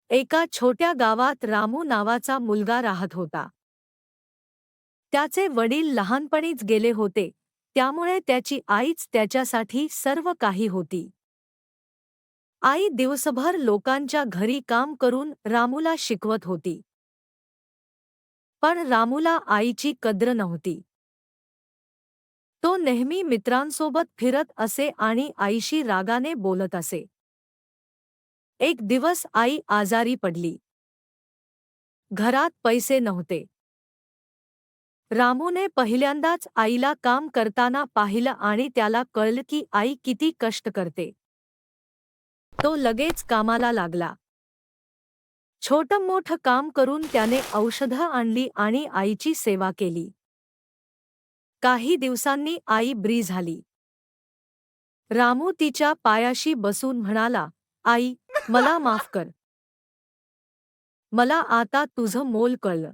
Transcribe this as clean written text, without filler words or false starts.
एका छोट्या गावात रामू नावाचा मुलगा राहत होता. त्याचे वडील लहानपणीच गेले होते, त्यामुळे त्याची आईच त्याच्यासाठी सर्व काही होती. आई दिवसभर लोकांच्या घरी काम करून रामूला शिकवत होती. पण रामूला आईची कद्र नव्हती. तो नेहमी मित्रांसोबत फिरत असे आणि आईशी रागाने बोलत असे. एक दिवस आई आजारी पडली. घरात पैसे नव्हते. रामूने पहिल्यांदाच आईला काम करताना पाहिलं आणि त्याला कळलं की आई किती कष्ट करते. तो लगेच कामाला लागला. छोटं-मोठं काम करून त्याने औषधं आणली आणि आईची सेवा केली. काही दिवसांनी आई बरी झाली. रामू तिच्या पायाशी बसून म्हणाला, "आई, मला माफ कर. मला आता तुझं मोल कळलं."